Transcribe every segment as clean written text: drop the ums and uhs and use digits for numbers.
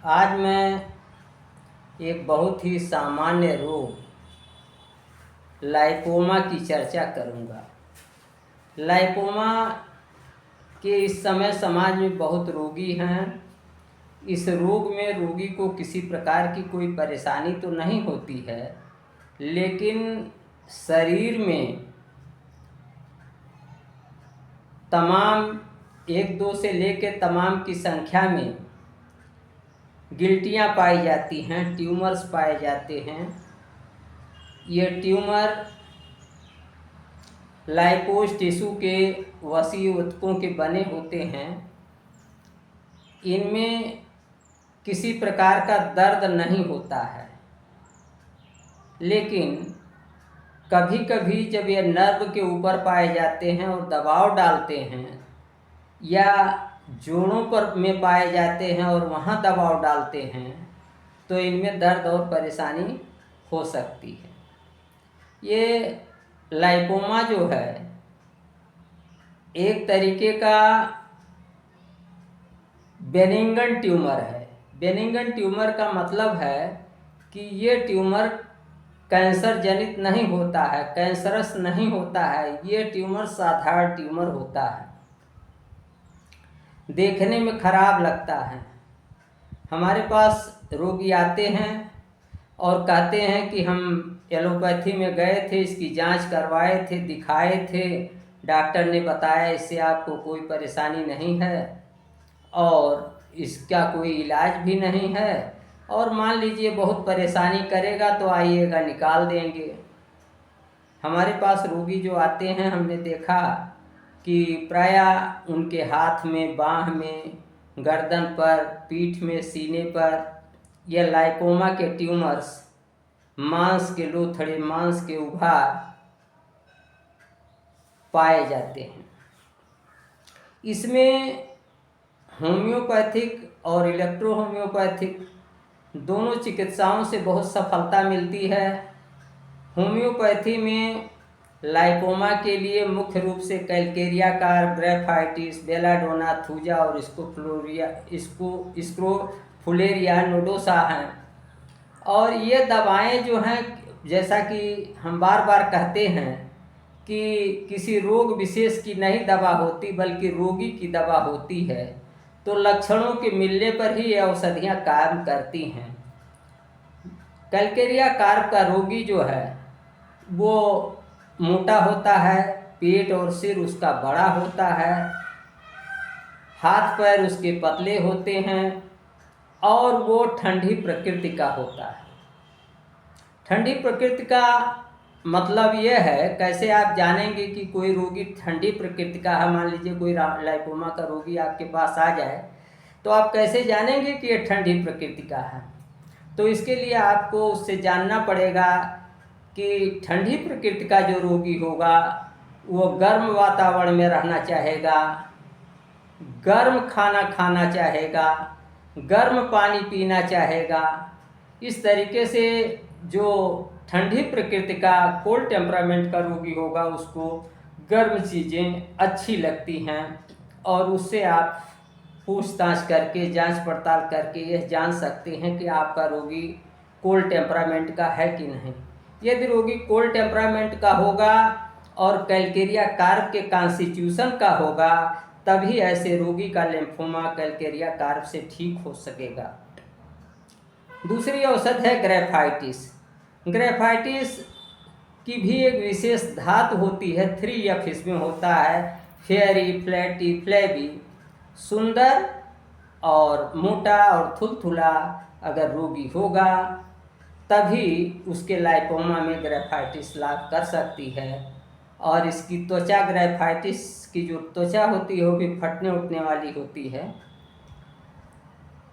आज मैं एक बहुत ही सामान्य रोग लाइपोमा की चर्चा करूंगा। लाइपोमा के इस समय समाज में बहुत रोगी हैं। इस रोग में रोगी को किसी प्रकार की कोई परेशानी तो नहीं होती है, लेकिन शरीर में तमाम एक दो से लेकर तमाम की संख्या में गिल्टियाँ पाई जाती हैं, ट्यूमर्स पाए जाते हैं। ये ट्यूमर लाइपोज टिश्यू के वसी ऊतकों के बने होते हैं। इनमें किसी प्रकार का दर्द नहीं होता है, लेकिन कभी कभी जब ये नर्व के ऊपर पाए जाते हैं और दबाव डालते हैं या जोड़ों पर में पाए जाते हैं और वहाँ दबाव डालते हैं तो इनमें दर्द और परेशानी हो सकती है। ये लाइपोमा जो है एक तरीके का बेनिगन ट्यूमर है। बेनिगन ट्यूमर का मतलब है कि ये ट्यूमर कैंसर जनित नहीं होता है, कैंसरस नहीं होता है। ये ट्यूमर साधारण ट्यूमर होता है, देखने में खराब लगता है। हमारे पास रोगी आते हैं और कहते हैं कि हम एलोपैथी में गए थे, इसकी जांच करवाए थे, दिखाए थे, डॉक्टर ने बताया इससे आपको कोई परेशानी नहीं है और इसका कोई इलाज भी नहीं है, और मान लीजिए बहुत परेशानी करेगा तो आइएगा निकाल देंगे। हमारे पास रोगी जो आते हैं हमने देखा कि प्रायः उनके हाथ में, बाह में, गर्दन पर, पीठ में, सीने पर यह लाइपोमा के ट्यूमर्स, मांस के लोथड़े, मांस के उभार पाए जाते हैं। इसमें होम्योपैथिक और इलेक्ट्रो होम्योपैथिक दोनों चिकित्साओं से बहुत सफलता मिलती है। होम्योपैथी में लाइपोमा के लिए मुख्य रूप से Calcarea carp, graphites, belladonna, thuja और स्क्रोफुलेरिया नोडोसा हैं। और ये दवाएं जो हैं, जैसा कि हम बार बार कहते हैं कि किसी रोग विशेष की नहीं दवा होती बल्कि रोगी की दवा होती है, तो लक्षणों के मिलने पर ही ये औषधियाँ काम करती हैं। कैलकेरिया कार्प का रोगी जो है वो मोटा होता है, पेट और सिर उसका बड़ा होता है, हाथ पैर उसके पतले होते हैं और वो ठंडी प्रकृति का होता है। ठंडी प्रकृति का मतलब ये है, कैसे आप जानेंगे कि कोई रोगी ठंडी प्रकृति का है? मान लीजिए कोई लाइपोमा का रोगी आपके पास आ जाए तो आप कैसे जानेंगे कि ये ठंडी प्रकृति का है? तो इसके लिए आपको उससे जानना पड़ेगा कि ठंडी प्रकृति का जो रोगी होगा वो गर्म वातावरण में रहना चाहेगा, गर्म खाना खाना चाहेगा, गर्म पानी पीना चाहेगा। इस तरीके से जो ठंडी प्रकृति का कोल्ड टेम्परामेंट का रोगी होगा उसको गर्म चीज़ें अच्छी लगती हैं, और उससे आप पूछताछ करके, जांच पड़ताल करके यह जान सकते हैं कि आपका रोगी कोल्ड टेम्परामेंट का है कि नहीं। यदि रोगी कोल्ड टेम्परामेंट का होगा और कैलकेरिया कार्प के कॉन्स्टिट्यूशन का होगा तभी ऐसे रोगी का लिम्फोमा कैलकेरिया कार्प से ठीक हो सकेगा। दूसरी औषध है ग्रेफाइटिस। ग्रेफाइटिस की भी एक विशेष धातु होती है, 3F इसमें होता है, फेयरी, फ्लैटी, फ्लैवी। सुंदर और मोटा और थुलथुला अगर रोगी होगा तभी उसके लाइपोमा में ग्रेफाइटिस लाभ कर सकती है। और इसकी त्वचा, ग्रेफाइटिस की जो त्वचा होती है वो भी फटने उठने वाली होती है।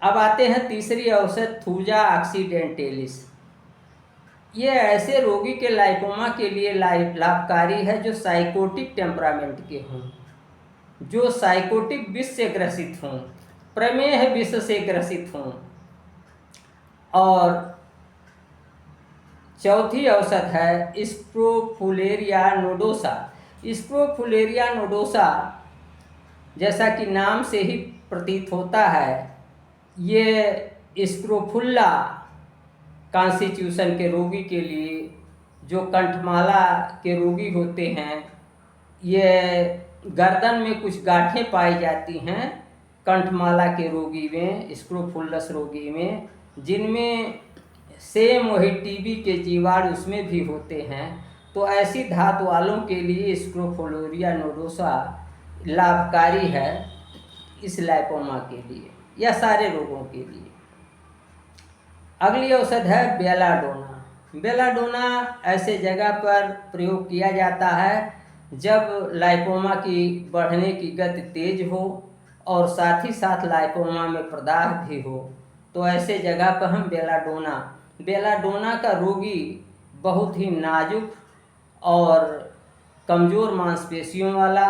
अब आते हैं तीसरी औषध, थूजा ऑक्सीडेंटैलिस। ये ऐसे रोगी के लाइपोमा के लिए लाभकारी है जो साइकोटिक टेम्परामेंट के हों, जो साइकोटिक विष से ग्रसित हों, प्रमेह विष से ग्रसित हों। और चौथी औषध है स्क्रोफुलेरिया नोडोसा। स्क्रोफुलेरिया नोडोसा जैसा कि नाम से ही प्रतीत होता है, ये स्क्रोफुल्ला कॉन्स्टिट्यूशन के रोगी के लिए, जो कंठमाला के रोगी होते हैं, ये गर्दन में कुछ गांठें पाई जाती हैं कंठमाला के रोगी में, स्क्रोफुल्लस रोगी में, जिनमें सेम वही टीबी के जीवाणु उसमें भी होते हैं। तो ऐसी धात वालों के लिए स्क्रोफोलोरिया नोडोसा लाभकारी है इस लाइपोमा के लिए या सारे रोगों के लिए। अगली औषध है बेलाडोना। बेलाडोना ऐसे जगह पर प्रयोग किया जाता है जब लाइपोमा की बढ़ने की गति तेज हो और साथ ही साथ लाइपोमा में प्रदाह भी हो, तो ऐसे जगह पर हम बेलाडोना का रोगी बहुत ही नाजुक और कमज़ोर मांसपेशियों वाला,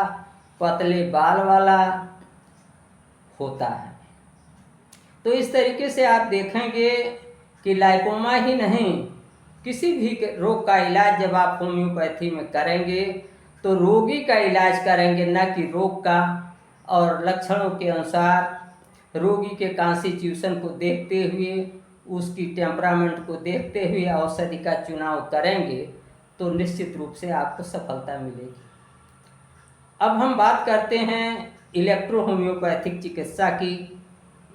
पतले बाल वाला होता है। तो इस तरीके से आप देखेंगे कि लाइपोमा ही नहीं, किसी भी रोग का इलाज जब आप होम्योपैथी में करेंगे तो रोगी का इलाज करेंगे, न कि रोग का। और लक्षणों के अनुसार रोगी के कॉन्स्टिट्यूशन को देखते हुए, उसकी टेम्परामेंट को देखते हुए औषधि का चुनाव करेंगे तो निश्चित रूप से आपको सफलता मिलेगी। अब हम बात करते हैं इलेक्ट्रो होम्योपैथिक चिकित्सा की।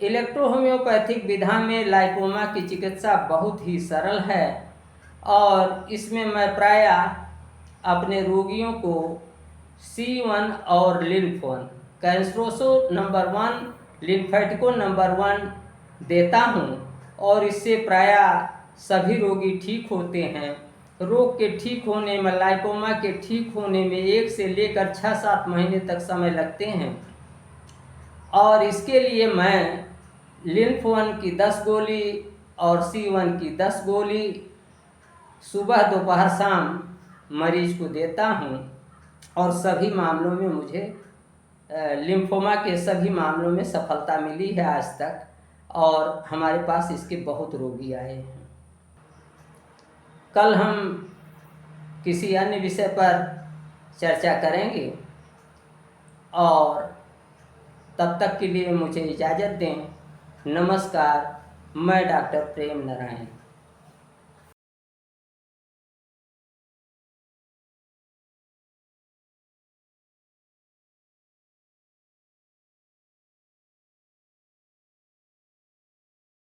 इलेक्ट्रो होम्योपैथिक विधा में लाइपोमा की चिकित्सा बहुत ही सरल है और इसमें मैं प्रायः अपने रोगियों को C1 और लिम्फोन, कैंसरोसो नंबर 1, लिम्फेटिको नंबर 1 देता हूँ और इससे प्रायः सभी रोगी ठीक होते हैं। रोग के ठीक होने में, लाइपोमा के ठीक होने में 1 से लेकर 6-7 महीने तक समय लगते हैं और इसके लिए मैं लिम्फ-1 की 10 गोली और C1 की 10 गोली सुबह, दोपहर, शाम मरीज को देता हूँ और सभी मामलों में मुझे लिम्फोमा के सभी मामलों में सफलता मिली है आज तक और हमारे पास इसके बहुत रोगी आए हैं। कल हम किसी अन्य विषय पर चर्चा करेंगे और तब तक के लिए मुझे इजाज़त दें। नमस्कार, मैं डॉक्टर प्रेम नारायण।